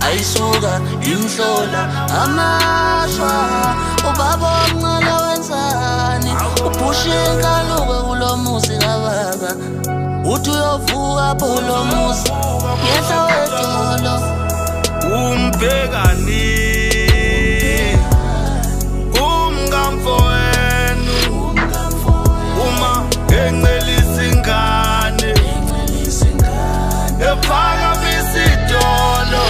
ayisuka imhlola amashwa ubaba omncane wenzani uphushinga luka kulomuzi kababa uthi uyovuka pholo muzi yehla wedolo umbhekani umngamfowenu uma encelisa ingane ephakamisa idolo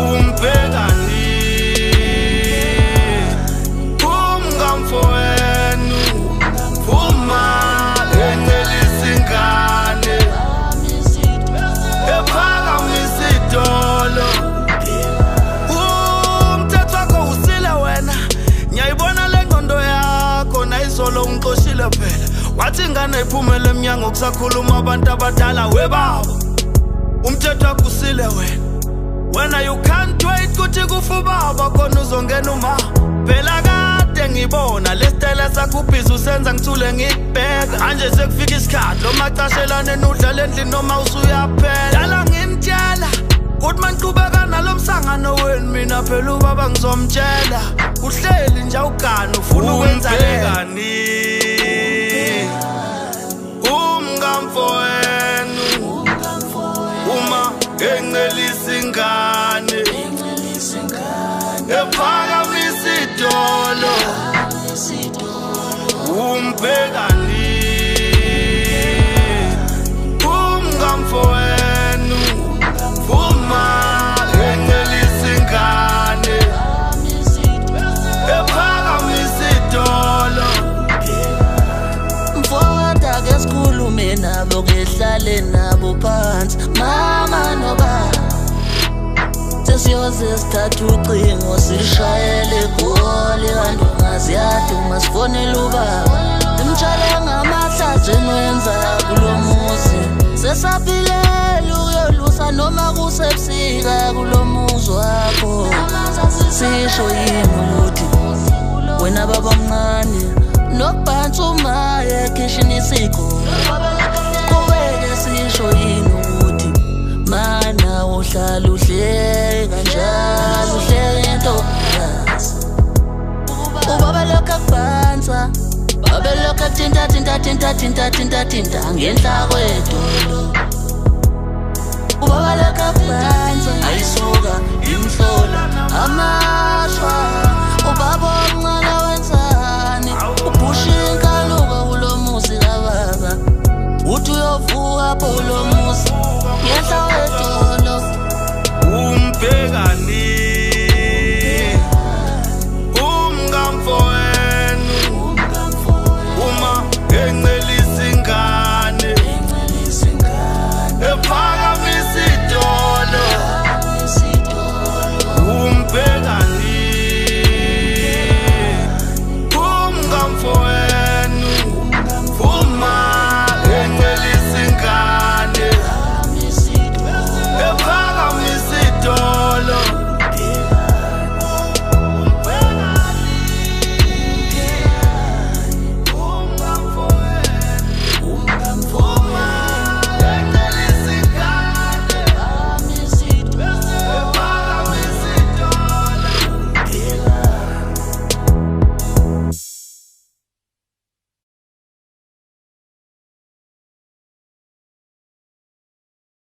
umbhekani umngamfowenu uma encelisa ingane ephakamisa idolo umthetho wakho usile wena ngiyayibona le ngqondo yakho nayizolo ungiqoshile phela wathi ingane iphumele emnyango kusakhuluma abantu abadala webaba umthetho wakho usile wena you can't wait kuthi kufa baba khona uzongena uma phela kade ngibona lesitele sakho ubhizi usenza ngithule ngikubheka manje sekufika isikhathi lo macashelane nudlala endlini noma usuyaphela dala ngimtshela kuthi maniqhubeka nalo msangano wenu mina phela ubaba ngizomtshela uhleli nje ugana ufuna ukwenza lekani umngamfowenu uma encelisa ingane ephakamisa idolo umbhekani umngamfowenu uma encelisa ingane ephakamisa idolo mfowethu ke sikhulume nabo kehlale nabo phansi mama nobaba sesiyoze sithatha ucingo sishayele egoli kanti ungaziyadi uma sifonela ubaba imtshale ngamahlazo enwenza kulo muzi sesaphilela ukuyolusa noma kusebusika kulo muzi wakho sisho yini ukuthi wena baba omncane nokubhansa uma ekhishini isikho kubeke sisho yini ukuthi mana uhlala uhleka njalo uhleka intokazi ubaba lokhu akubhansa baba lokhu athinta ngenhla kwedolo ubaba lokhu akubhansa ayisuka imhlola amashwa